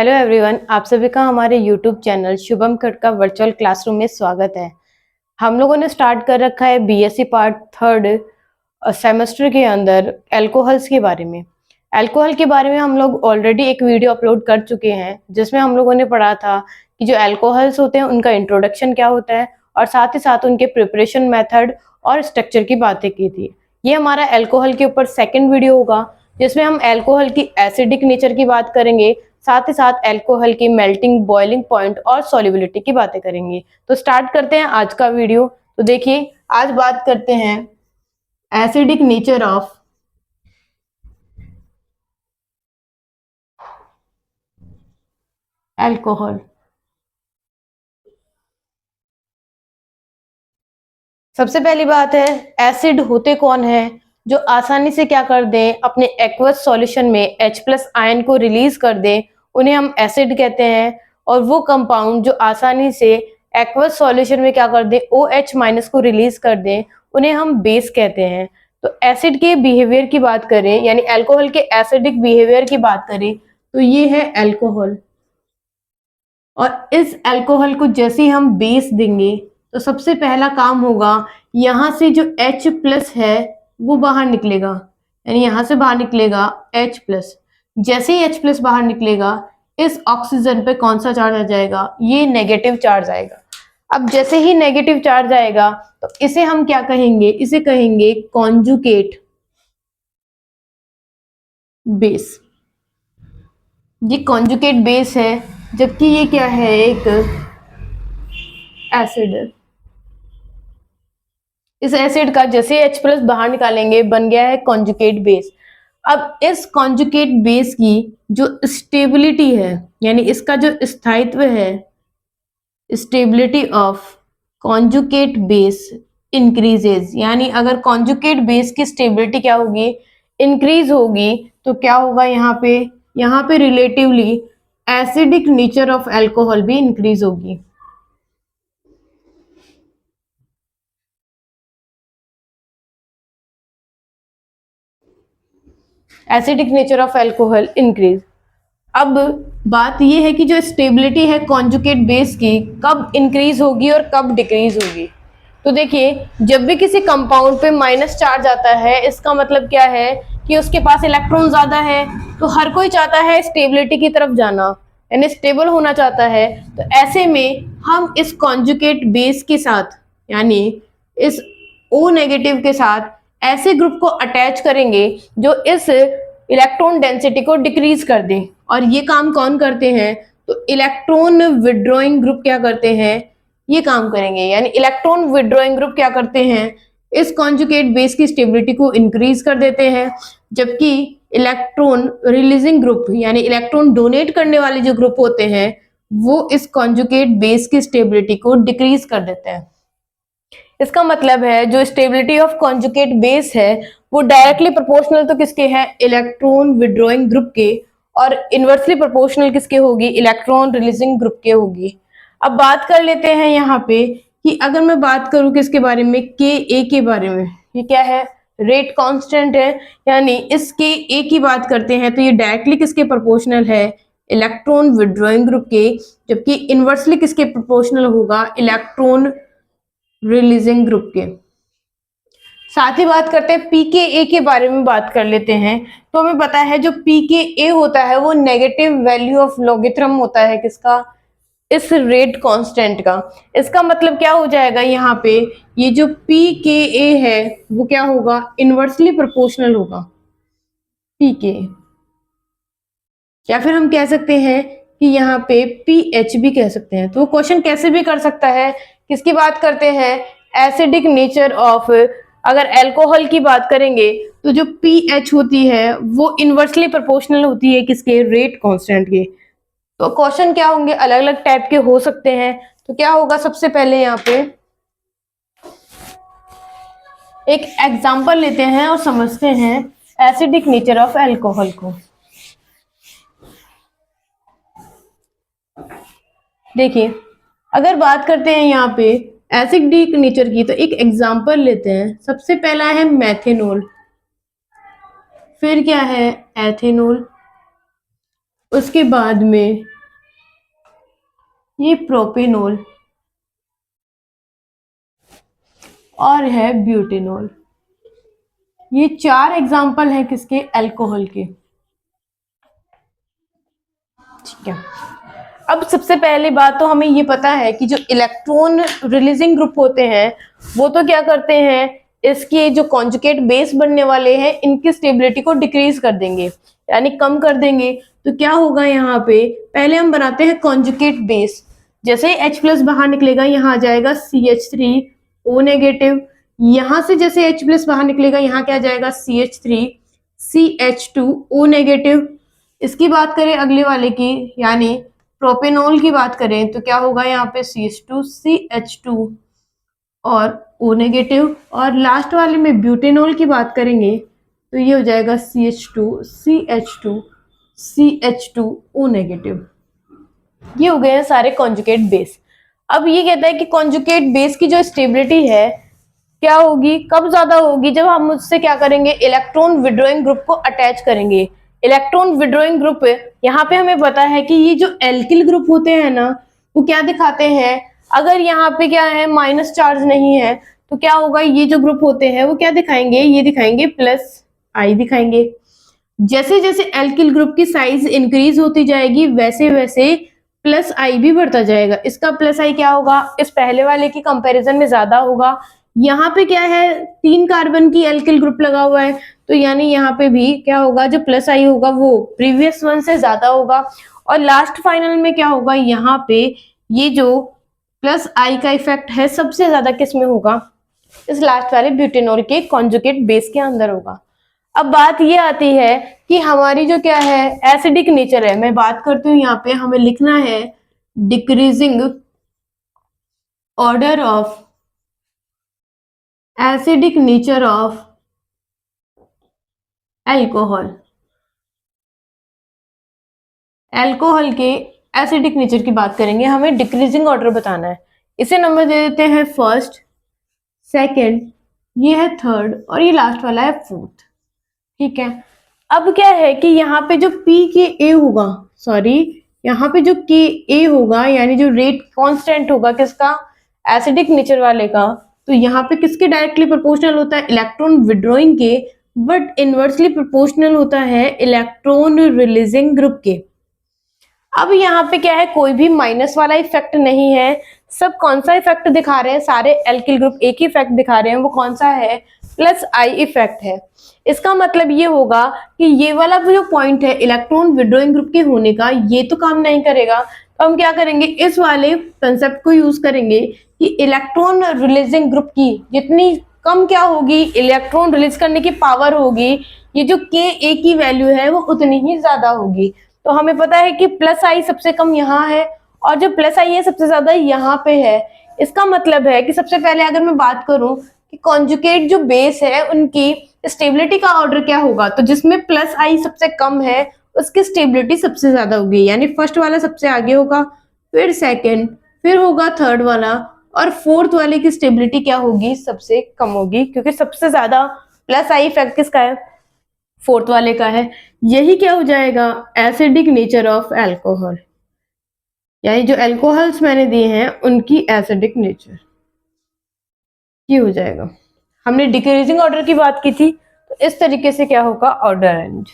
Hello everyone, आप सभी का हमारे यूट्यूब चैनल शुभम खटका वर्चुअल क्लासरूम में स्वागत है। हम लोगों ने स्टार्ट कर रखा है बीएससी पार्ट थर्ड सेमेस्टर के अंदर अल्कोहल्स के बारे में। अल्कोहल के बारे में हम लोग ऑलरेडी एक वीडियो अपलोड कर चुके हैं जिसमें हम लोगों ने पढ़ा था कि जो अल्कोहल्स होते हैं उनका इंट्रोडक्शन क्या होता है और साथ ही साथ उनके प्रिपरेशन मेथड और स्ट्रक्चर की बातें की थी। ये हमारा अल्कोहल के ऊपर सेकेंड वीडियो होगा जिसमें हम अल्कोहल की एसिडिक नेचर की बात करेंगे, साथ ही साथ अल्कोहल की मेल्टिंग, बॉइलिंग पॉइंट और सॉल्युबिलिटी की बातें करेंगे। तो स्टार्ट करते हैं आज का वीडियो। तो देखिए, आज बात करते हैं एसिडिक नेचर ऑफ अल्कोहल। सबसे पहली बात है, एसिड होते कौन है जो आसानी से क्या कर दें, अपने एक्वस सॉल्यूशन में H+ आयन को रिलीज कर दें, उन्हें हम एसिड कहते हैं। और वो कंपाउंड जो आसानी से एक्वस सॉल्यूशन में क्या कर दें, OH- को रिलीज कर दें, उन्हें हम बेस कहते हैं। तो एसिड के बिहेवियर की बात करें, यानी अल्कोहल के एसिडिक बिहेवियर की बात करें, तो ये है अल्कोहल। और इस अल्कोहल को जैसे ही हम बेस देंगे तो सबसे पहला काम होगा, यहाँ से जो H+ है वो बाहर निकलेगा, यानी यहाँ से बाहर निकलेगा H+। जैसे ही H+ बाहर निकलेगा, इस ऑक्सीजन पे कौन सा चार्ज आ जाएगा, ये नेगेटिव चार्ज आएगा। अब जैसे ही नेगेटिव चार्ज आएगा तो इसे हम क्या कहेंगे, इसे कहेंगे कॉन्जुगेट बेस। ये कॉन्जुगेट बेस है, जबकि ये क्या है, एक एसिड है। इस एसिड का जैसे H+ बाहर निकालेंगे, बन गया है कॉन्जुगेट बेस। अब इस कॉन्जुगेट बेस की जो स्टेबिलिटी है, यानी इसका जो स्थायित्व है, stability of conjugate base increases. यानी अगर कॉन्जुगेट बेस की स्टेबिलिटी क्या होगी, इंक्रीज होगी, तो क्या होगा, यहाँ पे relatively acidic nature of alcohol भी इंक्रीज होगी। Acidic nature of alcohol increase. अब बात यह है कि जो स्टेबिलिटी है कॉन्जुगेट बेस की, कब इंक्रीज होगी और कब डिक्रीज होगी। तो देखिए, जब भी किसी कंपाउंड पे माइनस चार्ज आता है, इसका मतलब क्या है कि उसके पास इलेक्ट्रॉन ज्यादा है। तो हर कोई चाहता है स्टेबिलिटी की तरफ जाना, यानी स्टेबल होना चाहता है। तो ऐसे में हम इस कॉन्जुगेट बेस के साथ, यानी इस O- के साथ ऐसे ग्रुप को अटैच करेंगे जो इस इलेक्ट्रॉन डेंसिटी को डिक्रीज कर दें। और ये काम कौन करते हैं, तो इलेक्ट्रॉन विड्रॉइंग ग्रुप क्या करते हैं, ये काम करेंगे। यानी इलेक्ट्रॉन विड्रॉइंग ग्रुप क्या करते हैं, इस कॉन्जुगेट बेस की स्टेबिलिटी को इंक्रीज कर देते हैं, जबकि इलेक्ट्रॉन रिलीजिंग ग्रुप, यानी इलेक्ट्रॉन डोनेट करने वाले जो ग्रुप होते हैं, वो इस कॉन्जुगेट बेस की स्टेबिलिटी को डिक्रीज कर देते हैं। इसका मतलब है जो स्टेबिलिटी ऑफ कॉन्जुगेट बेस है वो डायरेक्टली प्रोपोर्शनल तो किसके है, इलेक्ट्रॉन विड्रॉइंग ग्रुप के, और इनवर्सली प्रोपोर्शनल किसके होगी, इलेक्ट्रॉन रिलीजिंग ग्रुप के होगी। अब बात कर लेते हैं यहाँ पे कि अगर मैं बात करूं किसके बारे में, के ए के बारे में, ये क्या है, रेट कांस्टेंट है। यानी इस के ए की बात करते हैं तो ये डायरेक्टली किसके प्रोपोर्शनल है, इलेक्ट्रॉन विड्रॉइंग ग्रुप के, जबकि इनवर्सली किसके प्रोपोर्शनल होगा, इलेक्ट्रॉन रिलीजिंग ग्रुप के। साथ ही बात करते हैं पीके के बारे में बात कर लेते हैं। तो हमें पता है जो पीके होता है वो नेगेटिव वैल्यू ऑफ लॉगरिथम होता है, किसका, इस रेट कांस्टेंट का। इसका मतलब क्या हो जाएगा, यहाँ पे ये जो पीके है वो क्या होगा, इनवर्सली प्रोपोर्शनल होगा पीके। या फिर हम कह सकते हैं कि यहाँ पे पीएच भी कह सकते हैं। तो वो क्वेश्चन कैसे भी कर सकता है। किसकी बात करते हैं, एसिडिक नेचर ऑफ, अगर अल्कोहल की बात करेंगे तो जो पीएच होती है वो इनवर्सली प्रोपोर्शनल होती है किसके, रेट कांस्टेंट के। तो क्वेश्चन क्या होंगे, अलग अलग टाइप के हो सकते हैं। तो क्या होगा, सबसे पहले यहाँ पे एक एग्जांपल लेते हैं और समझते हैं एसिडिक नेचर ऑफ अल्कोहल को। देखिए, अगर बात करते हैं यहाँ पे एसिडिक नेचर की, तो एक एग्जांपल लेते हैं। सबसे पहला है मेथेनॉल, फिर क्या है, एथेनॉल, उसके बाद में ये प्रोपेनॉल और है ब्यूटेनॉल। ये चार एग्जाम्पल हैं किसके? अल्कोहल के। ठीक है, अब सबसे पहली बात तो हमें ये पता है कि जो इलेक्ट्रॉन रिलीजिंग ग्रुप होते हैं वो तो क्या करते हैं, इसके जो कॉन्जुगेट बेस बनने वाले हैं इनकी स्टेबिलिटी को डिक्रीज कर देंगे, यानी कम कर देंगे। तो क्या होगा यहाँ पे, पहले हम बनाते हैं कॉन्जुगेट बेस। जैसे H प्लस बाहर निकलेगा यहाँ आ जाएगा CH3O नेगेटिव, यहां से जैसे H प्लस बाहर निकलेगा यहाँ क्या आ जाएगा CH3CH2O नेगेटिव। इसकी बात करें अगले वाले की, यानी प्रोपेनॉल की बात करें तो क्या होगा यहाँ पे CH2CH2 और O नेगेटिव। और लास्ट वाले में ब्यूटेनॉल की बात करेंगे तो ये हो जाएगा CH2CH2CH2O नेगेटिव। ये हो गए हैं सारे कॉन्जुगेट बेस। अब ये कहता है कि कॉन्जुगेट बेस की जो स्टेबिलिटी है क्या होगी, कब ज्यादा होगी, जब हम उससे क्या करेंगे, इलेक्ट्रॉन विड्रॉइंग ग्रुप को अटैच करेंगे। इलेक्ट्रॉन विड्रॉइंग ग्रुप यहाँ पे हमें पता है कि ये जो एल्किल ग्रुप होते हैं ना वो क्या दिखाते हैं, अगर यहाँ पे क्या है माइनस चार्ज नहीं है तो क्या होगा, ये जो ग्रुप होते हैं वो क्या दिखाएंगे, ये दिखाएंगे प्लस आई दिखाएंगे। जैसे जैसे एल्किल ग्रुप की साइज इंक्रीज होती जाएगी वैसे वैसे प्लस आई भी बढ़ता जाएगा। इसका प्लस आई क्या होगा, इस पहले वाले की कंपैरिजन में ज्यादा होगा। यहाँ पे क्या है, 3 कार्बन की एल्किल ग्रुप लगा हुआ है तो यानी यहाँ पे भी क्या होगा, जो प्लस आई होगा वो प्रीवियस वन से ज्यादा होगा। और लास्ट फाइनल में क्या होगा, यहाँ पे ये जो प्लस आई का इफेक्ट है सबसे ज्यादा किस में होगा, इस लास्ट वाले ब्यूटेनॉल के कॉन्जुगेट बेस के अंदर होगा। अब बात ये आती है कि हमारी जो क्या है एसिडिक नेचर है, मैं बात करती हूँ यहाँ पे हमें लिखना है decreasing order of acidic nature of alcohol. Alcohol के एसिडिक नेचर की बात करेंगे, हमें डिक्रीजिंग ऑर्डर बताना है। इसे नंबर दे देते हैं फर्स्ट, सेकंड, ये है थर्ड और ये लास्ट वाला है फोर्थ। ठीक है, अब क्या है कि यहाँ पे जो पी के ए होगा, सॉरी यहाँ पे जो के ए होगा यानी जो रेट कांस्टेंट होगा किसका, एसिडिक नेचर वाले का, तो यहाँ पे किसके डायरेक्टली प्रोपोर्शनल होता है, इलेक्ट्रॉन विड्रॉइंग के, बट इनवर्सली प्रोपोर्शनल होता है इलेक्ट्रॉन रिलीजिंग ग्रुप के। अब यहाँ पे क्या है, कोई भी माइनस वाला इफेक्ट नहीं है, सब कौन सा इफेक्ट दिखा रहे हैं, सारे एल्किल ग्रुप एक ही इफेक्ट दिखा रहे हैं, वो कौन सा है, प्लस आई इफेक्ट है। इसका मतलब ये होगा कि ये वाला जो पॉइंट है इलेक्ट्रॉन विड्रॉइंग ग्रुप के होने का, ये तो काम नहीं करेगा। तो हम क्या करेंगे, इस वाले कंसेप्ट को यूज करेंगे कि इलेक्ट्रॉन रिलीजिंग ग्रुप की जितनी कम क्या होगी, इलेक्ट्रॉन रिलीज करने की पावर होगी, ये जो के ए की वैल्यू है वो उतनी ही ज्यादा होगी। तो हमें पता है कि प्लस आई सबसे कम यहाँ है और जो प्लस आई है सबसे ज्यादा यहाँ पे है। इसका मतलब है कि सबसे पहले अगर मैं बात करूं कि कॉन्जुगेट जो बेस है उनकी स्टेबिलिटी का ऑर्डर क्या होगा, तो जिसमें प्लस आई सबसे कम है उसकी स्टेबिलिटी सबसे ज्यादा होगी, यानी फर्स्ट वाला सबसे आगे होगा, फिर सेकंड, फिर होगा थर्ड वाला और फोर्थ वाले की स्टेबिलिटी क्या होगी, सबसे कम होगी, क्योंकि सबसे ज्यादा प्लस आई इफेक्ट किसका है, फोर्थ वाले का है। यही क्या हो जाएगा, एसिडिक नेचर ऑफ अल्कोहल, यानी जो अल्कोहल्स मैंने दिए हैं उनकी एसिडिक नेचर ये हो जाएगा। हमने डिक्रीजिंग ऑर्डर की बात की थी तो इस तरीके से क्या होगा, ऑर्डर रेंज।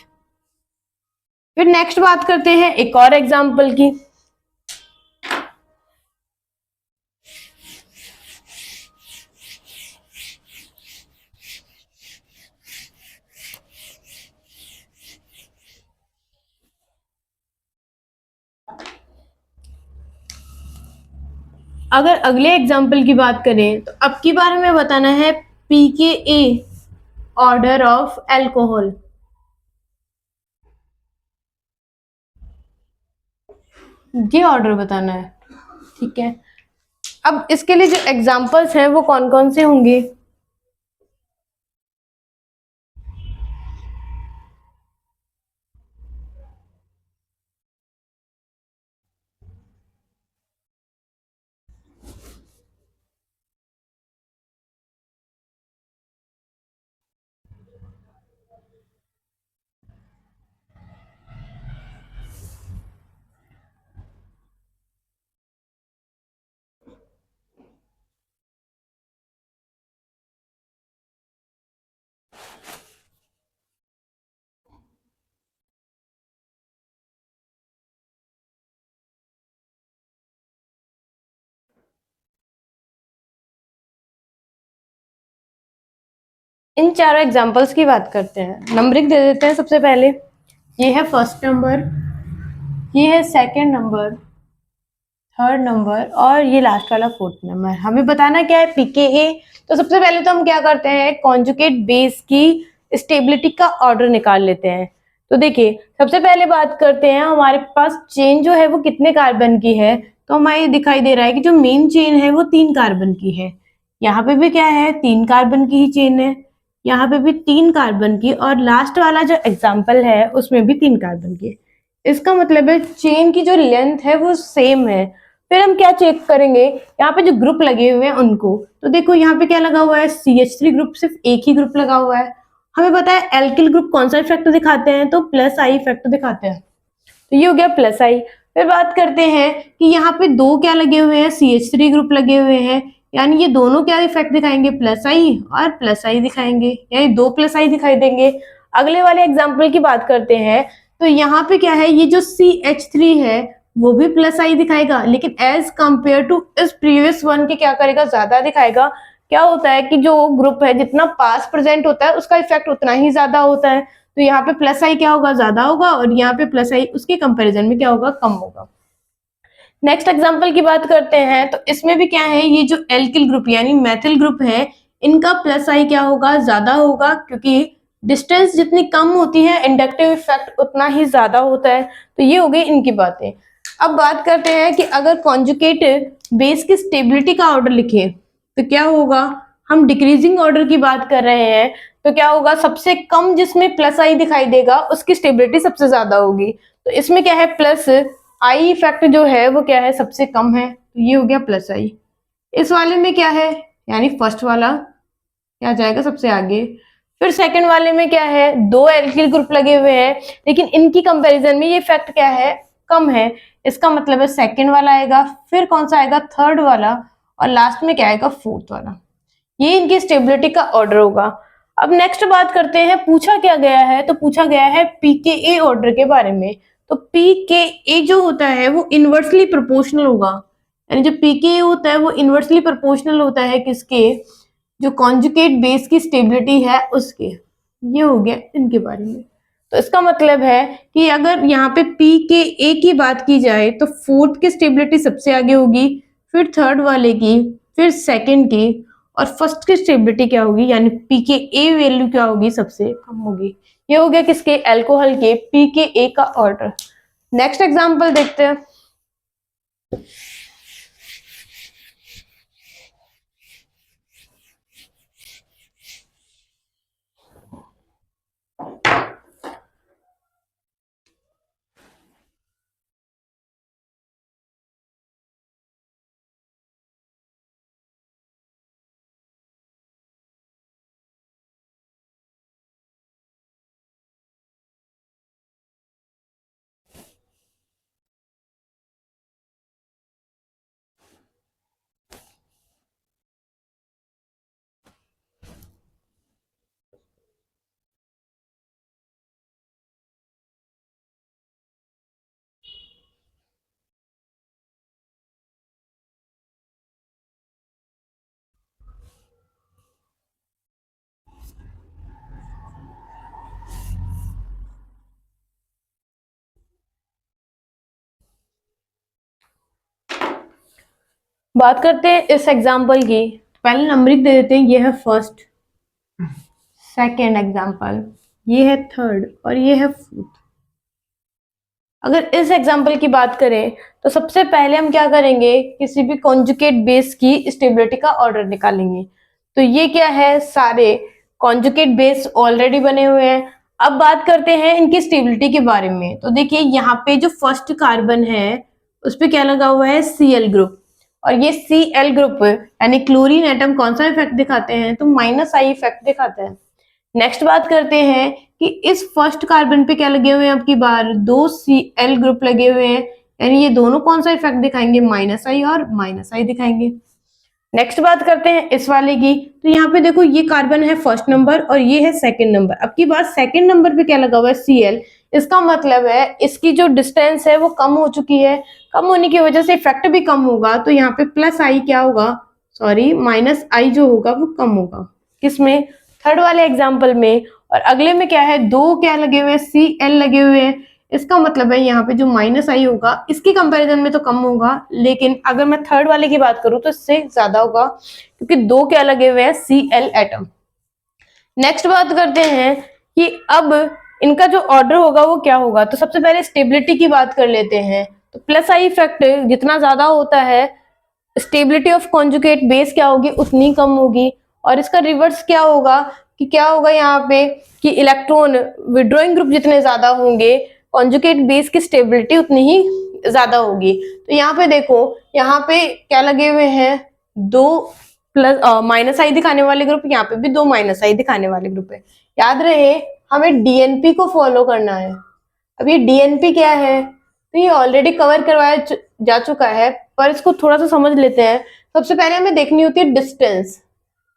फिर नेक्स्ट बात करते हैं एक और एग्जांपल की। अगर अगले एग्जाम्पल की बात करें तो अब की बार हमें बताना है पीकेए ऑर्डर ऑफ अल्कोहल। ये ऑर्डर बताना है, ठीक है। अब इसके लिए जो एग्जाम्पल्स हैं वो कौन कौन से होंगे, इन चारों एग्जांपल्स की बात करते हैं, नंबरिंग दे देते हैं। सबसे पहले ये है फर्स्ट नंबर, ये है सेकंड नंबर, थर्ड नंबर और ये लास्ट वाला फोर्थ नंबर। हमें बताना क्या है, पीकेए। तो सबसे पहले तो हम क्या करते हैं, कॉन्जुगेट बेस की स्टेबिलिटी का ऑर्डर निकाल लेते हैं। तो देखिए सबसे पहले बात करते हैं, हमारे पास चेन जो है वो कितने कार्बन की है। तो हमें दिखाई दे रहा है कि जो मेन चेन है वो 3 कार्बन की है। यहाँ पे भी क्या है, 3 कार्बन की ही चेन है। यहाँ पे भी 3 कार्बन की, और लास्ट वाला जो एग्जाम्पल है उसमें भी 3 कार्बन की। इसका मतलब है चेन की जो लेंथ है वो सेम है। फिर हम क्या चेक करेंगे, यहाँ पे जो ग्रुप लगे हुए हैं उनको। तो देखो यहाँ पे क्या लगा हुआ है, CH3 ग्रुप, सिर्फ एक ही ग्रुप लगा हुआ है। हमें पता है एल्किल ग्रुप कौन सा इफेक्ट दिखाते हैं, तो प्लस आई इफेक्ट दिखाते हैं। तो ये हो गया प्लस आई। फिर बात करते हैं कि यहाँ पे 2 क्या लगे हुए हैं, CH3 ग्रुप लगे हुए हैं, यानी ये दोनों क्या इफेक्ट दिखाएंगे, प्लस आई और प्लस आई दिखाएंगे, यानी 2 प्लस आई दिखाई देंगे। अगले वाले एग्जाम्पल की बात करते हैं, तो यहाँ पे क्या है, ये जो CH3 है वो भी प्लस आई दिखाएगा, लेकिन एज कंपेयर टू इस प्रीवियस वन के क्या करेगा, ज्यादा दिखाएगा। क्या होता है कि जो ग्रुप है जितना पास प्रेजेंट होता है उसका इफेक्ट उतना ही ज्यादा होता है। तो यहाँ पे प्लस आई क्या होगा, ज्यादा होगा, और यहाँ पे प्लस आई उसके कंपैरिजन में क्या होगा, कम होगा। नेक्स्ट एग्जांपल की बात करते हैं, तो इसमें भी क्या है, ये जो एल्किल ग्रुप यानी मेथिल ग्रुप है, इनका प्लस आई क्या होगा, ज्यादा होगा, क्योंकि डिस्टेंस जितनी कम होती है इंडक्टिव इफेक्ट उतना ही ज्यादा होता है। तो ये हो गई इनकी बातें। अब बात करते हैं कि अगर कॉन्जुगेट बेस की स्टेबिलिटी का ऑर्डर लिखे तो क्या होगा। हम डिक्रीजिंग ऑर्डर की बात कर रहे हैं, तो क्या होगा, सबसे कम जिसमें प्लस आई दिखाई देगा उसकी स्टेबिलिटी सबसे ज्यादा होगी। तो इसमें क्या है, प्लस आई इफेक्ट जो है वो क्या है, सबसे कम है। तो ये हो गया प्लस आई। इस वाले में क्या है, यानी फर्स्ट वाला क्या जाएगा सबसे आगे। फिर सेकंड वाले में क्या है, 2 एल्किल ग्रुप लगे हुए हैं, लेकिन इनकी कंपैरिजन में ये इफेक्ट क्या है, कम है। इसका मतलब है सेकंड वाला आएगा, फिर कौन सा आएगा, थर्ड वाला, और लास्ट में क्या आएगा, फोर्थ वाला। ये इनकी स्टेबिलिटी का ऑर्डर होगा। अब नेक्स्ट बात करते हैं, पूछा क्या गया है, तो पूछा गया है पीकेए ऑर्डर के बारे में। तो पीकेए जो होता है वो इनवर्सली प्रोपोर्शनल होगा, यानी जो पीकेए होता है वो इनवर्सली प्रोपोर्शनल होता है किसके, जो कॉन्जुगेट बेस की स्टेबिलिटी है उसके। ये हो गया इनके बारे में। तो इसका मतलब है कि अगर यहाँ पे पीकेए की बात की जाए तो फोर्थ की स्टेबिलिटी सबसे आगे होगी, फिर थर्ड वाले की, फिर सेकंड की, और फर्स्ट की स्टेबिलिटी क्या होगी, यानी पीकेए वैल्यू क्या होगी, सबसे कम होगी। ये हो गया किसके, अल्कोहल के पीकेए का ऑर्डर। नेक्स्ट एग्जांपल देखते हैं। बात करते हैं इस एग्जाम्पल की। पहले नंबरिंग दे देते हैं, ये है फर्स्ट, सेकेंड एग्जाम्पल, ये है थर्ड और ये है फोर्थ। अगर इस एग्जाम्पल की बात करें तो सबसे पहले हम क्या करेंगे, किसी भी कॉन्जुगेट बेस की स्टेबिलिटी का ऑर्डर निकालेंगे। तो ये क्या है, सारे कॉन्जुगेट बेस ऑलरेडी बने हुए हैं। अब बात करते हैं इनकी स्टेबिलिटी के बारे में। तो देखिए यहाँ पे जो फर्स्ट कार्बन है उस पे क्या लगा हुआ है, Cl ग्रुप, और ये Cl ग्रुप यानी क्लोरीन एटम कौन सा इफेक्ट दिखाते हैं, तो माइनस आई इफेक्ट दिखाते हैं। नेक्स्ट बात करते हैं कि इस फर्स्ट कार्बन पे क्या लगे हुए हैं, अब की बार 2 Cl ग्रुप लगे हुए हैं, यानी ये दोनों कौन सा इफेक्ट दिखाएंगे, माइनस आई और माइनस आई दिखाएंगे। नेक्स्ट बात करते हैं इस वाले की। तो यहाँ पे देखो ये कार्बन है फर्स्ट नंबर और ये है सेकंड नंबर। अब की बार सेकंड नंबर पे क्या लगा हुआ है, Cl। इसका मतलब है इसकी जो डिस्टेंस है वो कम हो चुकी है, कम होने की वजह से इफेक्ट भी कम होगा। तो यहाँ पे प्लस आई क्या होगा, सॉरी माइनस आई जो होगा वो कम होगा, किसमें, थर्ड वाले एग्जाम्पल में, और अगले में क्या है, दो क्या लगे हुए हैं, Cl लगे हुए हैं। इसका मतलब है यहाँ पे जो माइनस आई होगा इसकी कंपैरिजन में तो कम होगा, लेकिन अगर मैं थर्ड वाले की बात करूं तो इससे ज्यादा होगा, क्योंकि दो क्या लगे हुए हैं, Cl एटम। नेक्स्ट बात करते हैं कि अब इनका जो ऑर्डर होगा वो क्या होगा। तो सबसे पहले स्टेबिलिटी की बात कर लेते हैं। तो प्लस आई इफेक्ट जितना ज्यादा होता है, स्टेबिलिटी ऑफ कॉन्जुगेट बेस क्या होगी, उतनी कम होगी। और इसका रिवर्स क्या होगा, कि क्या होगा यहाँ पे कि इलेक्ट्रॉन विड्रॉइंग ग्रुप जितने ज्यादा होंगे, कॉन्जुगेट बेस की स्टेबिलिटी उतनी ही ज्यादा होगी। तो यहाँ पे देखो, यहाँ पे क्या लगे हुए हैं, दो प्लस माइनस आई दिखाने वाले ग्रुप, यहाँ पे भी दो माइनस आई दिखाने वाले ग्रुप है। याद रहे हमें डीएनपी को फॉलो करना है। अब ये डीएनपी क्या है, तो ये ऑलरेडी कवर करवाया जा चुका है, पर इसको थोड़ा सा समझ लेते हैं। सबसे पहले हमें देखनी होती है डिस्टेंस,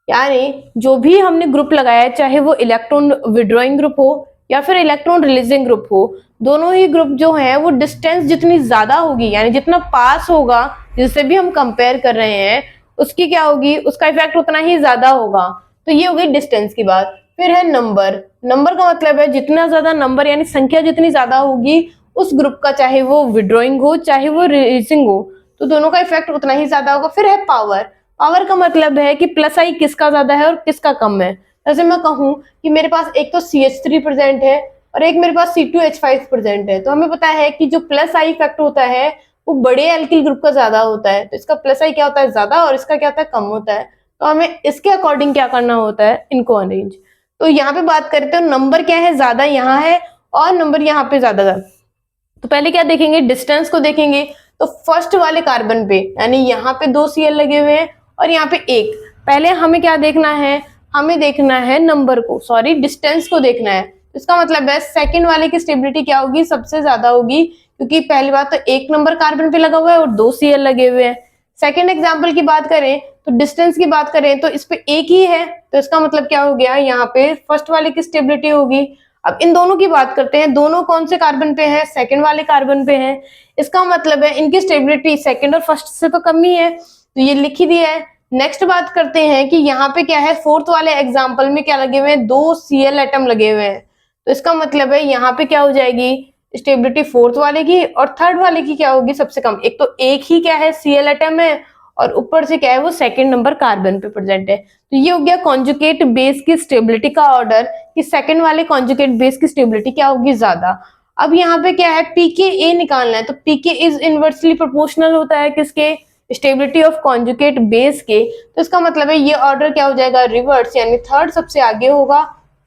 यानी जो भी हमने ग्रुप लगाया है, चाहे वो इलेक्ट्रॉन विड्रॉइंग ग्रुप हो या फिर इलेक्ट्रॉन रिलीजिंग ग्रुप हो, दोनों ही ग्रुप जो है वो डिस्टेंस जितनी ज्यादा होगी, यानी जितना पास होगा, जिससे भी हम कंपेयर कर रहे हैं, उसकी क्या होगी, उसका इफेक्ट उतना ही ज्यादा होगा। तो ये हो गई डिस्टेंस की बात। फिर है नंबर। नंबर का मतलब है जितना ज्यादा नंबर, यानी संख्या जितनी ज्यादा होगी उस ग्रुप का, चाहे वो विड्रॉइंग हो चाहे वो रिलीजिंग हो, तो दोनों का इफेक्ट उतना ही ज्यादा होगा। फिर है पावर। पावर का मतलब है कि प्लस आई किसका ज्यादा है और किसका कम है। जैसे मैं कहूं कि मेरे पास एक तो CH3 प्रेजेंट है और एक मेरे पास C2H5 प्रेजेंट है, तो हमें पता है कि जो प्लस आई इफेक्ट होता है वो बड़े एल्किल ग्रुप का ज्यादा होता है, तो इसका प्लस आई क्या होता है, ज्यादा, और इसका क्या होता है, कम होता है। तो हमें इसके अकॉर्डिंग क्या करना होता है, इनको अरेंज। तो यहाँ पे बात करते हैं, नंबर क्या है, ज्यादा यहाँ है और नंबर यहाँ पे ज्यादा है। तो पहले क्या देखेंगे, डिस्टेंस को देखेंगे। तो फर्स्ट वाले कार्बन पे, यानी यहाँ पे दो Cl लगे हुए हैं और यहाँ पे एक, पहले हमें क्या देखना है, हमें देखना है नंबर को, सॉरी डिस्टेंस को देखना है। इसका मतलब है सेकंड वाले की स्टेबिलिटी क्या होगी, सबसे ज्यादा होगी, क्योंकि पहली बात तो एक नंबर कार्बन पे लगा हुआ है और दो Cl लगे हुए हैं। सेकंड एग्जाम्पल की बात करें, तो डिस्टेंस की बात करें तो इस पे एक ही है, तो इसका मतलब क्या हो गया, यहाँ पे फर्स्ट वाले की स्टेबिलिटी होगी। अब इन दोनों की बात करते हैं, दोनों कौन से कार्बन पे हैं, सेकंड वाले कार्बन पे हैं। इसका मतलब है इनकी स्टेबिलिटी सेकंड और फर्स्ट से तो कम ही है, तो ये लिख ही दिया है। नेक्स्ट बात करते हैं कि यहाँ पे क्या है, फोर्थ वाले एग्जाम्पल में क्या लगे हुए हैं, दो Cl एटम लगे हुए हैं, तो इसका मतलब है यहाँ पे क्या हो जाएगी, स्टेबिलिटी फोर्थ वाले की, और थर्ड वाले की क्या होगी, सबसे कम। एक तो एक ही क्या है, Cl एटम है, और ऊपर से क्या है, वो सेकंड नंबर कार्बन पे प्रेजेंट है। तो ये हो गया कॉन्जुगेट बेस की स्टेबिलिटी का ऑर्डर, कि सेकंड वाले कॉन्जुगेट बेस की स्टेबिलिटी क्या होगी, ज्यादा। अब यहाँ पे क्या है, pKa निकालना है, तो pK इज इनवर्सली प्रोपोर्शनल होता है किसके, स्टेबिलिटी ऑफ कॉन्जुगेट बेस के। तो इसका मतलब है ये ऑर्डर क्या हो जाएगा, रिवर्स, यानी थर्ड सबसे आगे होगा,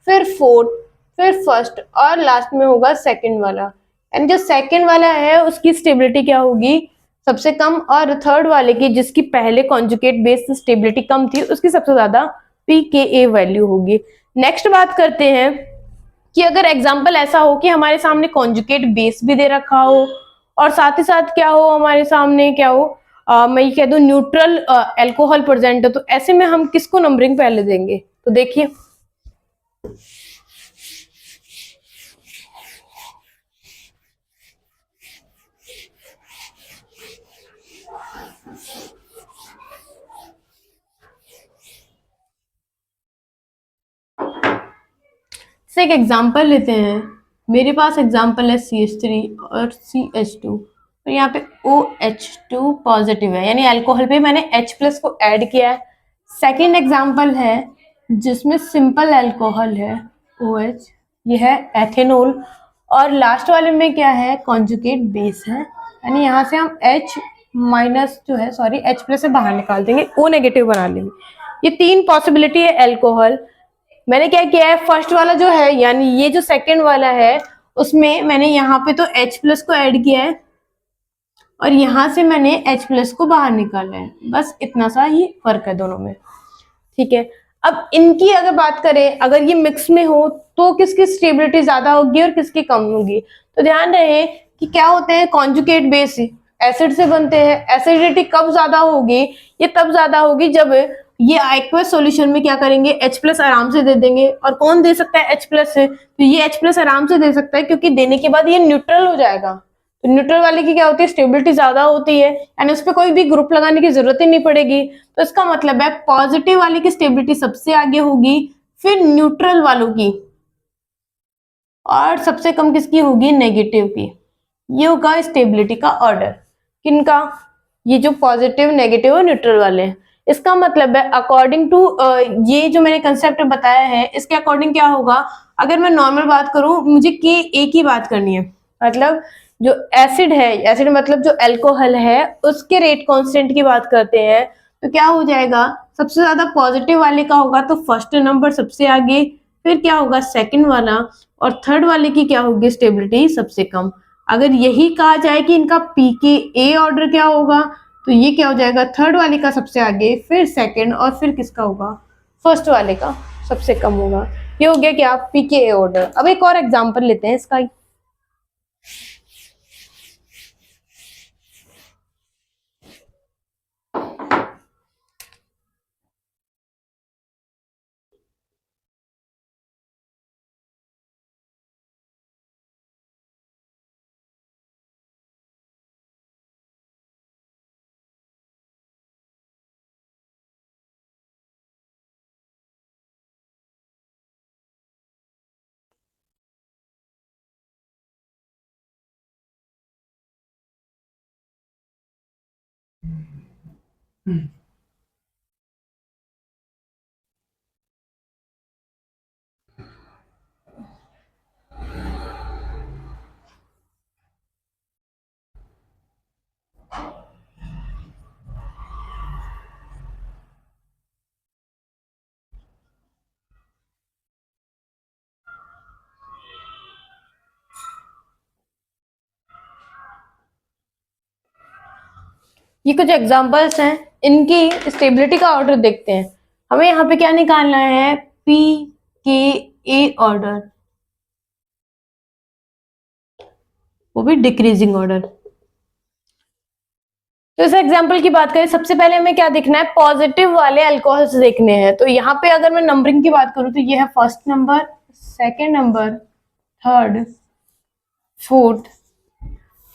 फिर फोर्थ, फिर फर्स्ट, और लास्ट में होगा सेकंड वाला। एंड जो सेकंड वाला है उसकी स्टेबिलिटी क्या होगी, सबसे कम, और थर्ड वाले की जिसकी पहले कॉन्जुगेट बेस स्टेबिलिटी कम थी उसकी सबसे ज्यादा pKa वैल्यू होगी। नेक्स्ट बात करते हैं कि अगर एग्जाम्पल ऐसा हो कि हमारे सामने कॉन्जुगेट बेस भी दे रखा हो और साथ ही साथ क्या हो, हमारे सामने क्या हो, मैं ये कह दूं न्यूट्रल अल्कोहल प्रेजेंट है, तो ऐसे में हम किसको नंबरिंग पहले देंगे। तो देखिए, एक एग्जाम्पल लेते हैं। मेरे पास एग्जाम्पल है CH3 और CH2, और यहाँ पे OH2 पॉजिटिव है, यानी अल्कोहल पे मैंने H+ को ऐड किया है। सेकंड एग्जाम्पल है जिसमें सिंपल अल्कोहल है OH, ये है एथेनॉल, और लास्ट वाले में क्या है, कॉन्जुगेट बेस है, यानी यहाँ से हम H- जो है, सॉरी H+ से बाहर निकाल देंगे, O नेगेटिव बना लेंगे। ये तीन पॉसिबिलिटी है अल्कोहल। मैंने क्या किया है, फर्स्ट वाला जो है, यानी ये जो सेकंड वाला है, उसमें मैंने यहाँ पे तो H+ को ऐड किया है और यहाँ से मैंने H+ को बाहर निकाला है, बस इतना सा ही फर्क है दोनों में, ठीक है। अब इनकी अगर बात करें, अगर ये मिक्स में हो तो किसकी स्टेबिलिटी ज्यादा होगी और किसकी कम होगी। तो ध्यान रहे कि क्या होते हैं, कॉन्जुगेट बेस एसिड से बनते हैं, एसिडिटी कब ज्यादा होगी, ये तब ज्यादा होगी जब ये एक्वस सॉल्यूशन में क्या करेंगे, H+ आराम से दे देंगे। और कौन दे सकता है, H+ है, तो ये H+ आराम से दे सकता है, क्योंकि देने के बाद ये न्यूट्रल हो जाएगा। तो न्यूट्रल वाले की क्या होती है, स्टेबिलिटी ज्यादा होती है, यानी उस पर कोई भी ग्रुप लगाने की जरूरत ही नहीं पड़ेगी। तो इसका मतलब है पॉजिटिव वाले की स्टेबिलिटी सबसे आगे होगी, फिर न्यूट्रल वालों की, और सबसे कम किसकी होगी, नेगेटिव की। ये होगा स्टेबिलिटी का ऑर्डर। किनका, ये जो पॉजिटिव, नेगेटिव और न्यूट्रल वाले हैं। इसका मतलब है अकॉर्डिंग टू ये जो मैंने कंसेप्ट बताया है, इसके अकॉर्डिंग क्या होगा, अगर मैं नॉर्मल बात करूं, मुझे के ए की बात करनी है, मतलब जो एसिड है, एसिड मतलब जो अल्कोहल है, उसके रेट कांस्टेंट की बात करते हैं, तो क्या हो जाएगा, सबसे ज्यादा पॉजिटिव वाले का होगा तो फर्स्ट नंबर सबसे आगे, फिर क्या होगा सेकंड वाला, और थर्ड वाले की क्या होगी स्टेबिलिटी सबसे कम। अगर यही कहा जाए कि इनका पीके ऑर्डर क्या होगा, तो ये क्या हो जाएगा, थर्ड वाले का सबसे आगे, फिर सेकंड, और फिर किसका होगा, फर्स्ट वाले का सबसे कम होगा। ये हो गया क्या, पीके ऑर्डर। अब एक और एग्जांपल लेते हैं इसका ही। ये कुछ एग्जांपल्स हैं, इनकी स्टेबिलिटी का ऑर्डर देखते हैं। हमें यहाँ पे क्या निकालना है, पी के ए ऑर्डर, वो भी डिक्रीजिंग ऑर्डर। तो इस एग्जांपल की बात करें, सबसे पहले हमें क्या देखना है, पॉजिटिव वाले अल्कोहल्स देखने हैं। तो यहाँ पे अगर मैं नंबरिंग की बात करूं, तो ये है first number, second number, third, fourth,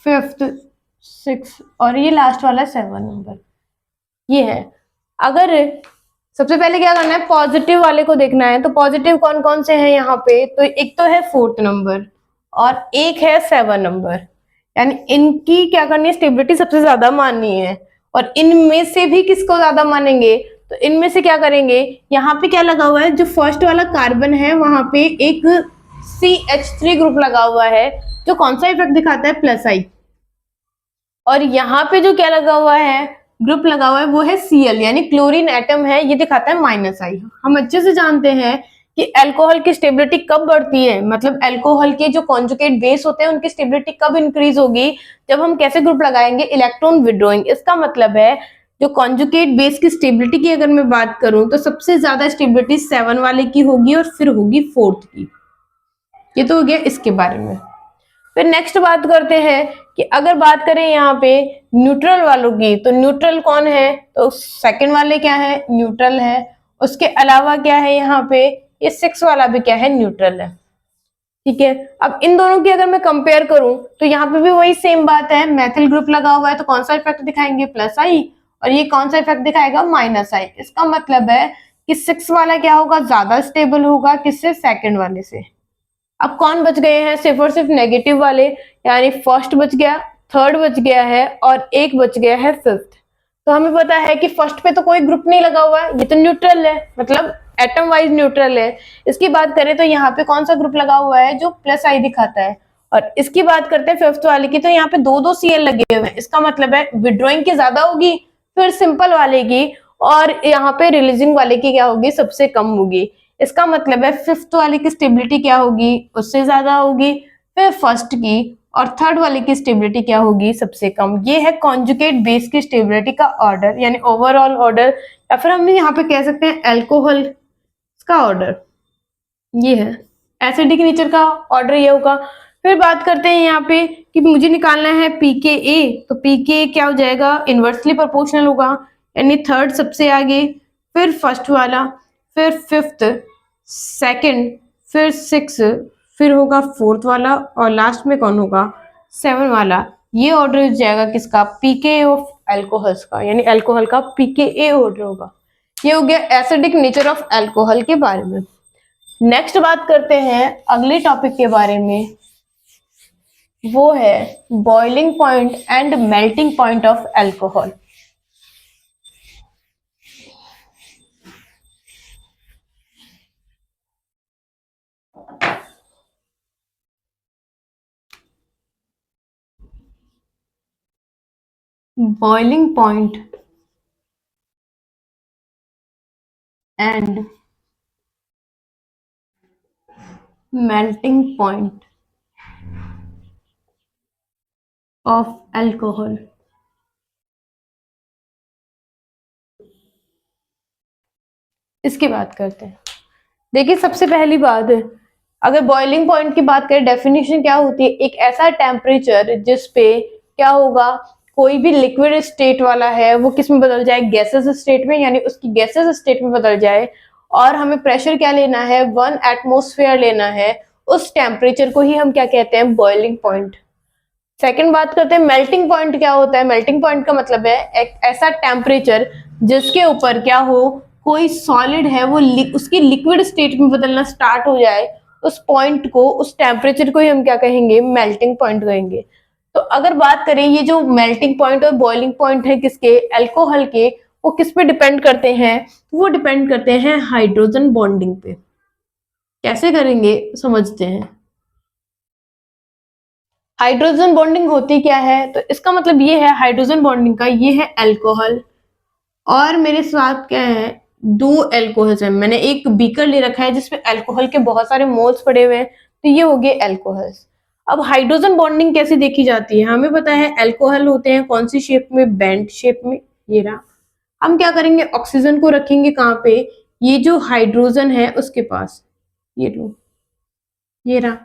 fifth, six, और ये लास्ट वाला 7 नंबर, ये है। अगर सबसे पहले क्या करना है, पॉजिटिव वाले को देखना है। तो पॉजिटिव कौन कौन से हैं यहाँ पे, तो एक तो है 4th नंबर और एक है 7 नंबर, यानी इनकी क्या करनी है, स्टेबिलिटी सबसे ज्यादा माननी है। और इनमें से भी किसको ज्यादा मानेंगे, तो इनमें से क्या करेंगे, यहाँ पे क्या लगा हुआ है, जो फर्स्ट वाला कार्बन है वहां पे एक CH3 ग्रुप लगा हुआ है, जो कौन सा इफेक्ट दिखाता है, +I। और यहाँ पे जो क्या लगा हुआ है, ग्रुप लगा हुआ है, वो है Cl, यानी क्लोरीन एटम है, ये दिखाता है -I। हम अच्छे से जानते हैं कि अल्कोहल की स्टेबिलिटी कब बढ़ती है, मतलब अल्कोहल के जो कॉन्जुगेट बेस होते हैं उनकी स्टेबिलिटी कब इंक्रीज होगी, जब हम कैसे ग्रुप लगाएंगे, इलेक्ट्रॉन विड्रॉइंग। इसका मतलब है जो कॉन्जुगेट बेस की स्टेबिलिटी की अगर मैं बात करूं, तो सबसे ज्यादा स्टेबिलिटी 7 वाले की होगी और फिर होगी 4th की। ये तो हो गया इसके बारे में। फिर नेक्स्ट बात करते हैं कि अगर बात करें यहाँ पे न्यूट्रल वालों की, तो न्यूट्रल कौन है, तो सेकंड वाले क्या है, न्यूट्रल है। उसके अलावा क्या है यहाँ पे, ये 6 वाला भी क्या है, न्यूट्रल है। ठीक है, अब इन दोनों की अगर मैं कंपेयर करूं, तो यहाँ पे भी वही सेम बात है, मैथिल ग्रुप लगा हुआ है, तो कौन सा इफेक्ट दिखाएंगे, +I, और ये कौन सा इफेक्ट दिखाएगा, -I। इसका मतलब है कि 6 वाला क्या होगा, ज्यादा स्टेबल होगा, किससे, सेकंड वाले से। अब कौन बच गए हैं, सिर्फ और सिर्फ नेगेटिव वाले, यानी फर्स्ट बच गया, थर्ड बच गया है, और एक बच गया है 5th। तो हमें पता है कि फर्स्ट पे तो कोई ग्रुप नहीं लगा हुआ है, ये तो न्यूट्रल है, मतलब एटम वाइज न्यूट्रल है। इसकी बात करें तो यहाँ पे कौन सा ग्रुप लगा हुआ है, जो +I दिखाता है। और इसकी बात करते हैं 5th वाले की, तो यहाँ पे 2-2 Cl लगे हुए हैं। इसका मतलब है विड्रॉइंग की ज्यादा होगी, फिर सिंपल वाले की, और यहाँ पे रिलीजिंग वाले की क्या होगी, सबसे कम होगी। इसका मतलब है 5th वाले की स्टेबिलिटी क्या होगी, उससे ज्यादा होगी, फिर फर्स्ट की, और थर्ड वाले की स्टेबिलिटी क्या होगी, सबसे कम। ये है कॉन्जुगेट बेस की स्टेबिलिटी का ऑर्डर, यानी ओवरऑल ऑर्डर, या फिर हम यहाँ पे कह सकते हैं अल्कोहल का ऑर्डर। ये है एसिडिक नेचर का ऑर्डर, ये होगा। फिर बात करते हैं यहाँ पे कि मुझे निकालना है pKa, तो pKa क्या हो जाएगा, इनवर्सली प्रोपोर्शनल होगा, यानी थर्ड सबसे आगे, फिर फर्स्ट वाला, फिर 5th, सेकंड, फिर 6, फिर होगा 4th वाला, और लास्ट में कौन होगा, 7 वाला। ये ऑर्डर हो जाएगा किसका, pKa ऑफ अल्कोहल्स का, यानी अल्कोहल का pKa ऑर्डर होगा। ये हो गया एसिडिक नेचर ऑफ अल्कोहल के बारे में। नेक्स्ट बात करते हैं अगले टॉपिक के बारे में, वो है boiling point and melting point of alcohol. Boiling point and melting point of alcohol. इसकी बात करते हैं। देखिए सबसे पहली बात, अगर बॉइलिंग पॉइंट की बात करें, डेफिनेशन क्या होती है, एक ऐसा टेम्परेचर जिस पे क्या होगा, कोई भी लिक्विड स्टेट वाला है वो किस में बदल जाए, गैसेस स्टेट में, यानी उसकी गैसेस स्टेट में बदल जाए। और हमें प्रेशर क्या लेना है, 1 एटमोस्फेयर लेना है। उस टेम्परेचर को ही हम क्या कहते हैं, बॉइलिंग पॉइंट। सेकंड बात करते हैं मेल्टिंग पॉइंट क्या होता है। मेल्टिंग पॉइंट का मतलब है एक ऐसा टेम्परेचर जिसके ऊपर क्या हो, कोई सॉलिड है वो उसकी लिक्विड स्टेट में बदलना स्टार्ट हो जाए। उस पॉइंट को, उस टेम्परेचर को ही हम क्या कहेंगे, मेल्टिंग पॉइंट कहेंगे। तो अगर बात करें ये जो मेल्टिंग पॉइंट और बॉइलिंग पॉइंट है किसके, अल्कोहल के, वो किस पे डिपेंड करते हैं, वो डिपेंड करते हैं हाइड्रोजन बॉन्डिंग पे। कैसे करेंगे समझते हैं। हाइड्रोजन बॉन्डिंग होती क्या है, तो इसका मतलब ये है हाइड्रोजन बॉन्डिंग का, ये है अल्कोहल और मेरे साथ क्या है, दो अल्कोहल्स हैं। मैंने एक बीकर ले रखा है जिसमें अल्कोहल के बहुत सारे मोल्स पड़े हुए हैं, तो ये हो गए अल्कोहल्स। अब हाइड्रोजन बॉन्डिंग कैसे देखी जाती है, हमें पता है अल्कोहल होते हैं कौन सी शेप में, बेंड शेप में। ये रहा। हम क्या करेंगे, ऑक्सीजन को रखेंगे कहाँ पे, ये जो हाइड्रोजन है उसके पास, ये लो, ये रहा।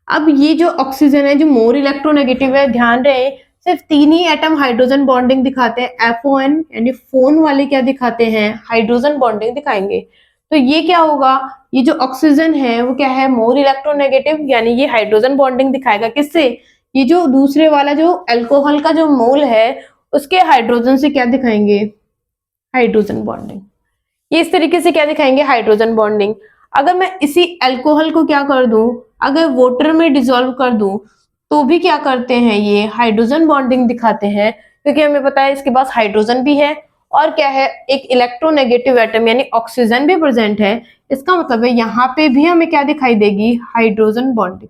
अब ये जो ऑक्सीजन है जो मोर इलेक्ट्रोनेगेटिव है, ध्यान रहे सिर्फ 3 ही एटम हाइड्रोजन बॉन्डिंग दिखाते हैं, FON यानी फोन वाले क्या दिखाते हैं, हाइड्रोजन बॉन्डिंग दिखाएंगे। तो ये क्या होगा, ये जो ऑक्सीजन है वो क्या है, मोर इलेक्ट्रोनेगेटिव, यानी ये हाइड्रोजन बॉन्डिंग दिखाएगा किससे, ये जो दूसरे वाला जो अल्कोहल का जो मोल है उसके हाइड्रोजन से क्या दिखाएंगे, हाइड्रोजन बॉन्डिंग। ये इस तरीके से क्या दिखाएंगे, हाइड्रोजन बॉन्डिंग। अगर मैं इसी अल्कोहल को क्या कर दूं, अगर वाटर में डिसॉल्व कर दूं, तो भी क्या करते हैं, ये हाइड्रोजन बॉन्डिंग दिखाते हैं, क्योंकि हमें पता है इसके पास हाइड्रोजन भी है और क्या है, एक इलेक्ट्रोनेगेटिव एटम यानी ऑक्सीजन भी प्रेजेंट है। इसका मतलब है यहाँ पे भी हमें क्या दिखाई देगी, हाइड्रोजन बॉन्डिंग।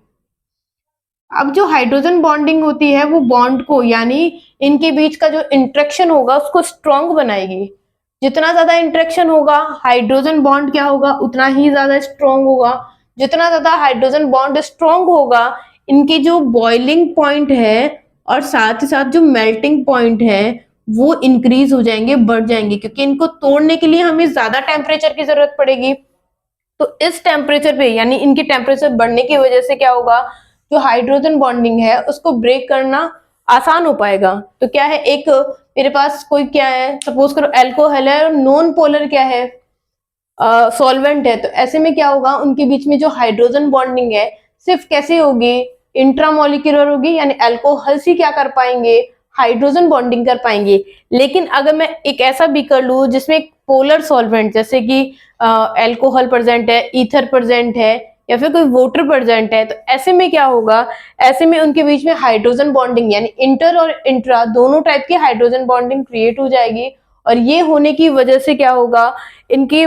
अब जो हाइड्रोजन बॉन्डिंग होती है वो बॉन्ड को, यानी इनके बीच का जो इंट्रैक्शन होगा उसको स्ट्रॉन्ग बनाएगी। जितना ज्यादा इंट्रैक्शन होगा, हाइड्रोजन बॉन्ड क्या होगा, उतना ही ज्यादा स्ट्रॉन्ग होगा। जितना ज्यादा हाइड्रोजन बॉन्ड स्ट्रॉन्ग होगा, इनकी जो बॉइलिंग पॉइंट है और साथ ही साथ जो मेल्टिंग पॉइंट है वो इंक्रीज हो जाएंगे, बढ़ जाएंगे, क्योंकि इनको तोड़ने के लिए हमें ज्यादा टेम्परेचर की जरूरत पड़ेगी। तो इस टेम्परेचर पे, यानी इनके टेम्परेचर बढ़ने की वजह से क्या होगा, जो हाइड्रोजन बॉन्डिंग है उसको ब्रेक करना आसान हो पाएगा। तो क्या है, एक मेरे पास कोई क्या है, सपोज करो अल्कोहल है और नॉन पोलर क्या है, सॉल्वेंट है, तो ऐसे में क्या होगा, उनके बीच में जो हाइड्रोजन बॉन्डिंग है सिर्फ कैसे होगी, इंट्रामोलिक्यूलर होगी, यानी अल्कोहल ही क्या कर पाएंगे, हाइड्रोजन बॉन्डिंग कर पाएंगे। लेकिन अगर मैं एक ऐसा बीकर लूं जिसमें एक पोलर सॉल्वेंट, जैसे कि अल्कोहल प्रेजेंट है, ईथर प्रेजेंट है, या फिर कोई वाटर प्रेजेंट है, तो ऐसे में क्या होगा, ऐसे में उनके बीच में हाइड्रोजन बॉन्डिंग यानी इंटर और इंट्रा दोनों टाइप की हाइड्रोजन बॉन्डिंग क्रिएट हो जाएगी। और ये होने की वजह से क्या होगा, इनकी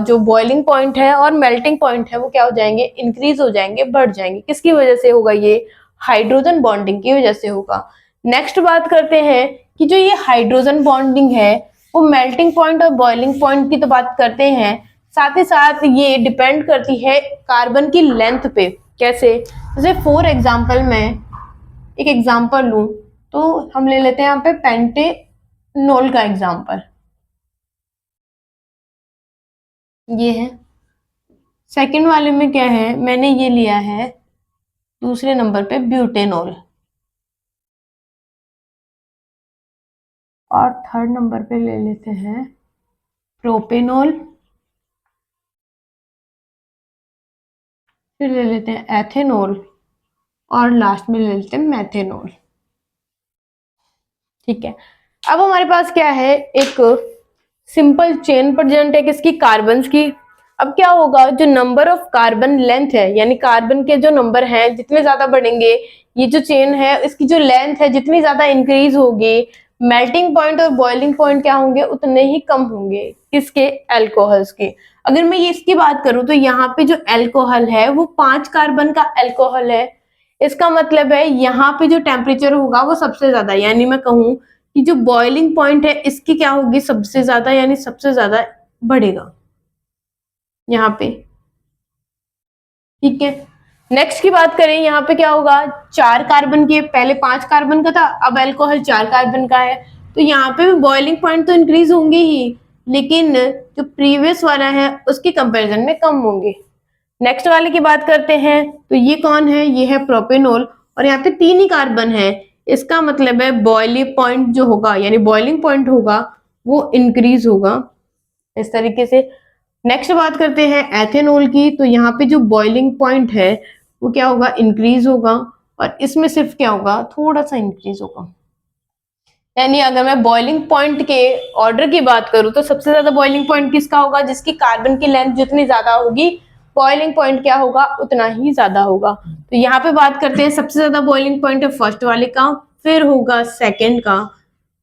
जो बॉइलिंग पॉइंट है और मेल्टिंग पॉइंट है वो क्या हो जाएंगे, इंक्रीज हो जाएंगे, बढ़ जाएंगे। किसकी वजह से होगा, ये हाइड्रोजन बॉन्डिंग की वजह से होगा। नेक्स्ट बात करते हैं कि जो ये हाइड्रोजन बॉन्डिंग है वो मेल्टिंग पॉइंट और बॉइलिंग पॉइंट की तो बात करते हैं, साथ ही साथ ये डिपेंड करती है कार्बन की लेंथ पे। कैसे, जैसे फॉर एग्जांपल मैं एक एग्जांपल लूं, तो हम ले लेते हैं यहाँ पे पेंटेनॉल का एग्जांपल, ये है। सेकंड वाले में क्या है, मैंने ये लिया है दूसरे नंबर पे ब्यूटेनॉल, और थर्ड नंबर पे ले लेते हैं प्रोपेनॉल, फिर ले लेते हैं एथेनॉल, और लास्ट में ले लेते हैं मैथेनॉल। ठीक है। अब हमारे पास क्या है, एक सिंपल चेन प्रेजेंट है किसकी, कार्बन्स की। अब क्या होगा, जो नंबर ऑफ कार्बन लेंथ है, यानी कार्बन के जो नंबर हैं जितने ज्यादा बढ़ेंगे, ये जो चेन है इसकी जो लेंथ है जितनी ज्यादा इंक्रीज होगी, मेल्टिंग पॉइंट और बॉइलिंग पॉइंट क्या होंगे, उतने ही कम होंगे। किसके? एल्कोहल्स के। अगर मैं ये इसकी बात करूं तो यहाँ पे जो एल्कोहल है वो 5 कार्बन का एल्कोहल है। इसका मतलब है यहाँ पे जो टेम्परेचर होगा वो सबसे ज्यादा, यानी मैं कहूँ कि जो बॉइलिंग पॉइंट है इसकी क्या होगी, सबसे ज्यादा, यानी सबसे ज्यादा बढ़ेगा यहाँ पे। ठीक है, नेक्स्ट की बात करें, यहाँ पे क्या होगा, 4 कार्बन के, पहले 5 कार्बन का था, अब अल्कोहल 4 कार्बन का है, तो यहाँ पे भी बॉइलिंग पॉइंट तो इंक्रीज होंगे ही, लेकिन जो प्रीवियस वाला है उसके कंपैरिजन में कम होंगे। नेक्स्ट वाले की बात करते हैं, तो ये कौन है, ये है प्रोपेनॉल, और यहाँ पे 3 ही कार्बन है। इसका मतलब है बॉइलिंग पॉइंट जो होगा, यानी बॉइलिंग पॉइंट होगा वो इंक्रीज होगा इस तरीके से। नेक्स्ट बात करते हैं एथेनॉल की, तो यहाँ पे जो बॉइलिंग पॉइंट है वो क्या होगा, इंक्रीज होगा, और इसमें सिर्फ क्या होगा, थोड़ा सा इंक्रीज होगा। यानी अगर मैं बॉइलिंग पॉइंट के ऑर्डर की बात करूं तो सबसे ज्यादा बॉइलिंग पॉइंट किसका होगा, जिसकी कार्बन की लेंथ जितनी ज्यादा होगी, बॉइलिंग पॉइंट क्या होगा, उतना ही ज्यादा होगा। तो यहाँ पे बात करते हैं सबसे ज्यादा बॉइलिंग पॉइंट है फर्स्ट वाले का, फिर होगा सेकेंड का,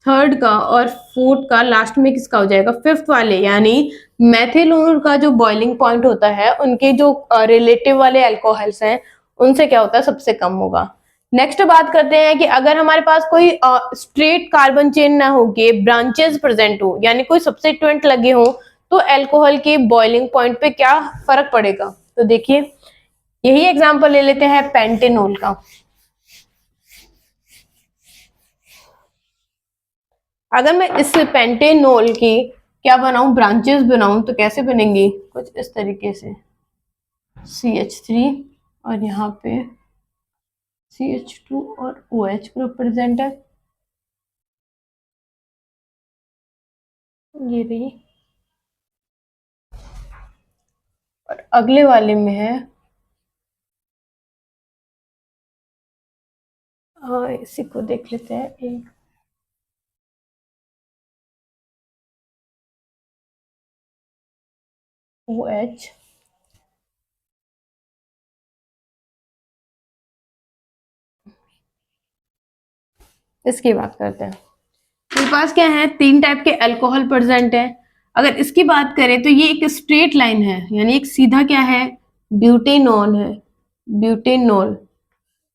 थर्ड का, और फोर्थ का, लास्ट में किसका हो जाएगा, फिफ्थ वाले, यानी मेथिलोन का जो बॉइलिंग पॉइंट होता है उनके जो रिलेटिव वाले अल्कोहल्स हैं उनसे क्या होता है, सबसे कम होगा। नेक्स्ट बात करते हैं कि अगर हमारे पास कोई स्ट्रेट कार्बन चेन ना हो के ब्रांचेस प्रेजेंट हो, यानी कोई सब्स्टिट्यूएंट लगे हो, तो अल्कोहल के बॉइलिंग पॉइंट पे क्या फर्क पड़ेगा। तो देखिए, यही एग्जांपल ले लेते हैं पेंटेनॉल का। अगर मैं इस पेंटेनॉल की क्या बनाऊं, ब्रांचेस बनाऊं, तो कैसे बनेंगी, कुछ इस तरीके से, CH3 और यहाँ पे CH2 और OH ग्रुप प्रेजेंट है, ये रही, और अगले वाले में है, इसी को देख लेते हैं, एक OH, इसकी बात करते हैं। मेरे पास क्या है, 3 टाइप के अल्कोहल प्रेजेंट है। अगर इसकी बात करें तो ये एक स्ट्रेट लाइन है, यानी एक सीधा क्या है, ब्यूटेनॉल है, ब्यूटेनॉल।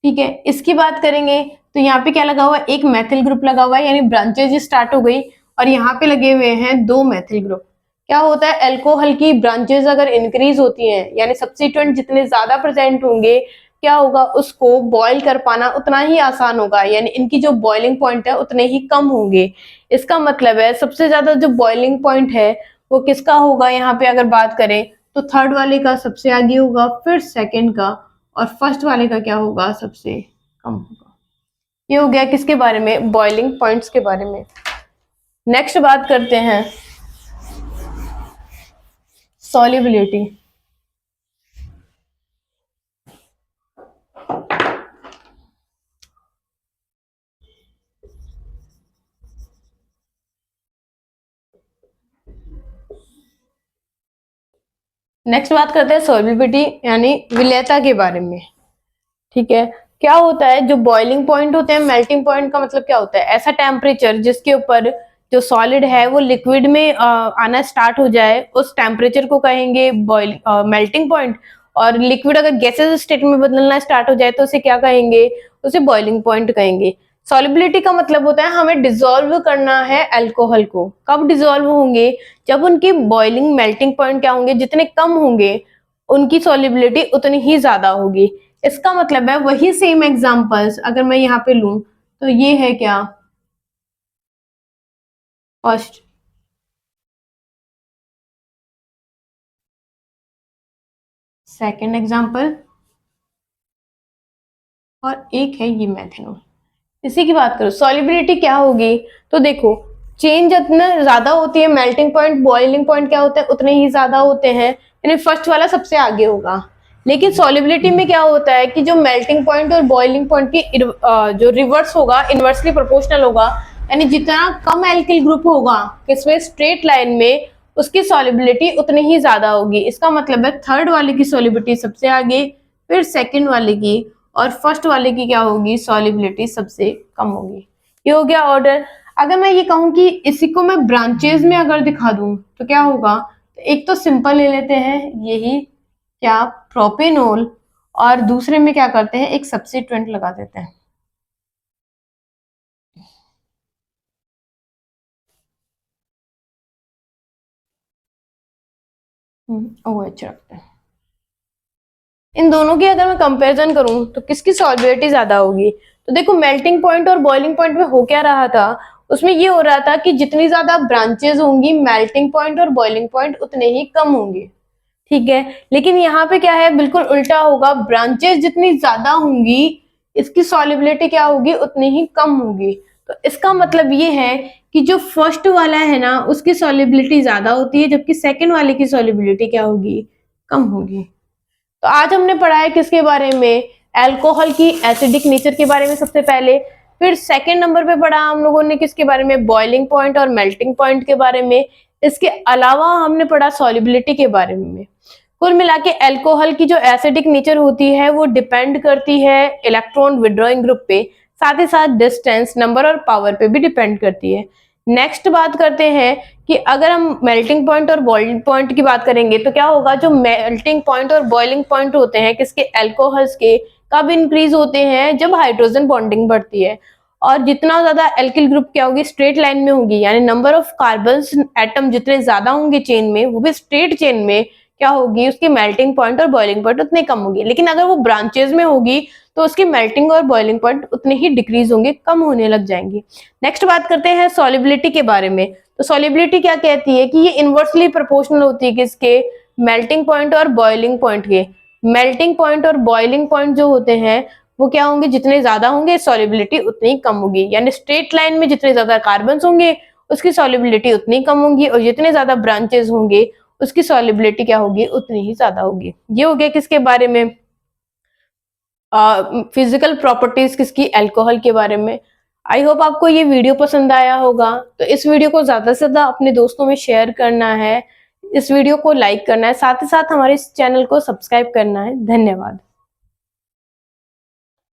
ठीक है, इसकी बात करेंगे तो यहाँ पे क्या लगा हुआ है, एक मैथिल ग्रुप लगा हुआ है, यानी ब्रांचेज स्टार्ट हो गई, और यहाँ पे लगे हुए हैं 2 मैथिल ग्रुप। क्या होता है, अल्कोहल की ब्रांचेज अगर इंक्रीज होती हैं, यानी सब्स्टिट्यूएंट जितने ज्यादा प्रेजेंट होंगे, क्या होगा, उसको बॉईल कर पाना उतना ही आसान होगा, यानी इनकी जो बॉइलिंग पॉइंट है उतने ही कम होंगे। इसका मतलब है सबसे ज्यादा जो बॉइलिंग पॉइंट है वो किसका होगा, यहाँ पे अगर बात करें तो थर्ड वाले का सबसे आगे होगा, फिर सेकेंड का, और फर्स्ट वाले का क्या होगा, सबसे कम होगा। ये हो गया किसके बारे में, बॉइलिंग पॉइंट्स के बारे में। नेक्स्ट बात करते हैं सॉल्युबिलिटी। नेक्स्ट बात करते हैं सॉल्युबिलिटी, यानी विलेयता के बारे में। ठीक है, क्या होता है, जो बॉइलिंग पॉइंट होते हैं, मेल्टिंग पॉइंट का मतलब क्या होता है, ऐसा टेम्परेचर जिसके ऊपर जो सॉलिड है वो लिक्विड में आना स्टार्ट हो जाए, उस टेम्परेचर को कहेंगे बॉइल मेल्टिंग पॉइंट। और लिक्विड अगर गैसेस स्टेट में बदलना स्टार्ट हो जाए तो उसे क्या कहेंगे, उसे बॉइलिंग पॉइंट कहेंगे। सॉल्युबिलिटी का मतलब होता है हमें डिसॉल्व करना है अल्कोहल को। कब डिसॉल्व होंगे, जब उनकी बॉइलिंग मेल्टिंग पॉइंट क्या होंगे, जितने कम होंगे उनकी सॉल्युबिलिटी उतनी ही ज्यादा होगी। इसका मतलब है वही सेम एग्जांपल्स अगर मैं यहाँ पे लूं तो ये है क्या, फर्स्ट, सेकेंड एग्जांपल, और एक है ये मेथनॉल। इसी की बात करो, सॉल्युबिलिटी क्या होगी, तो देखो चेंज जितना ज्यादा होती है, मेल्टिंग पॉइंट बॉइलिंग पॉइंट क्या होता है उतने ही ज्यादा होते हैं, यानी फर्स्ट वाला सबसे आगे होगा। लेकिन सॉल्युबिलिटी में क्या होता है कि जो मेल्टिंग पॉइंट और बॉइलिंग पॉइंट की जो रिवर्स होगा, इनवर्सली प्रोपोर्शनल होगा, यानी जितना कम एल्किल ग्रुप होगा किसमें, स्ट्रेट लाइन में, उसकी सॉल्युबिलिटी उतनी ही ज्यादा होगी। इसका मतलब है थर्ड वाले की सॉल्युबिलिटी सबसे आगे, फिर सेकंड वाले की, और फर्स्ट वाले की क्या होगी, सॉल्युबिलिटी सबसे कम होगी। ये हो गया ऑर्डर। अगर मैं ये कहूं कि इसी को मैं ब्रांचेज में अगर दिखा दूं तो क्या होगा, तो एक तो सिंपल ले लेते हैं यही क्या, प्रोपेनॉल, और दूसरे में क्या करते हैं, एक सब्स्टिट्यूएंट लगा देते हैं। OH रखते हैं। इन दोनों की अगर मैं कंपैरिजन करूं तो किसकी सॉल्युबिलिटी ज्यादा होगी, तो देखो मेल्टिंग पॉइंट और बॉइलिंग पॉइंट में हो क्या रहा था, उसमें ये हो रहा था कि जितनी ज्यादा ब्रांचेज होंगी मेल्टिंग पॉइंट और बॉइलिंग पॉइंट उतने ही कम होंगे, ठीक है। लेकिन यहाँ पे क्या है, बिल्कुल उल्टा होगा, ब्रांचेस जितनी ज्यादा होंगी इसकी सॉल्युबिलिटी क्या होगी, उतनी ही कम होगी। तो इसका मतलब ये है कि जो फर्स्ट वाला है ना उसकी सॉल्युबिलिटी ज्यादा होती है, जबकि सेकंड वाले की सॉल्युबिलिटी क्या होगी, कम होगी। तो आज हमने पढ़ा है किसके बारे में, अल्कोहल की एसिडिक नेचर के बारे में सबसे पहले। फिर सेकंड नंबर पे पढ़ा हम लोगों ने किसके बारे में, बॉइलिंग पॉइंट और मेल्टिंग पॉइंट के बारे में। इसके अलावा हमने पढ़ा सॉल्युबिलिटी के बारे में। कुल मिला के अल्कोहल की जो एसिडिक नेचर होती है वो डिपेंड करती है इलेक्ट्रॉन विड्रॉइंग ग्रुप पे, साथ ही साथ डिस्टेंस, नंबर और पावर पे भी डिपेंड करती है। नेक्स्ट बात करते हैं कि अगर हम मेल्टिंग पॉइंट और बॉइलिंग पॉइंट की बात करेंगे तो क्या होगा, जो मेल्टिंग पॉइंट और बॉइलिंग पॉइंट होते हैं किसके, अल्कोहल्स के, कब इंक्रीज होते हैं, जब हाइड्रोजन बॉन्डिंग बढ़ती है। और जितना ज्यादा एल्किल ग्रुप क्या होगी, स्ट्रेट लाइन में होगी, यानी नंबर ऑफ कार्बन एटम जितने ज्यादा होंगे चेन में, वो भी स्ट्रेट चेन में क्या होगी, उसकी मेल्टिंग पॉइंट और बॉइलिंग पॉइंट उतने कम होगी। लेकिन अगर वो ब्रांचेज में होगी तो उसकी मेल्टिंग और बॉइलिंग पॉइंट उतने ही डिक्रीज होंगे, कम होने लग जाएंगी। नेक्स्ट बात करते हैं सॉल्युबिलिटी के बारे में। तो सॉल्युबिलिटी क्या कहती है कि ये इनवर्सली प्रोपोर्शनल होती है किसके, मेल्टिंग पॉइंट और बॉइलिंग पॉइंट के। मेल्टिंग पॉइंट और बॉइलिंग पॉइंट जो होते हैं वो क्या होंगे, जितने ज्यादा होंगे सॉल्युबिलिटी उतनी कम होगी, यानी स्ट्रेट लाइन में जितने ज्यादा कार्बन होंगे उसकी सॉल्युबिलिटी उतनी कम होगी, और जितने ज्यादा ब्रांचेस होंगे उसकी सॉल्युबिलिटी क्या होगी, उतनी ही ज्यादा होगी। ये हो गया किसके बारे में, फिजिकल प्रॉपर्टीज किसकी, अल्कोहल के बारे में। आई होप आपको ये वीडियो पसंद आया होगा, तो इस वीडियो को ज्यादा से ज्यादा अपने दोस्तों में शेयर करना है, इस वीडियो को लाइक करना है, साथ ही साथ हमारे इस चैनल को सब्सक्राइब करना है। धन्यवाद।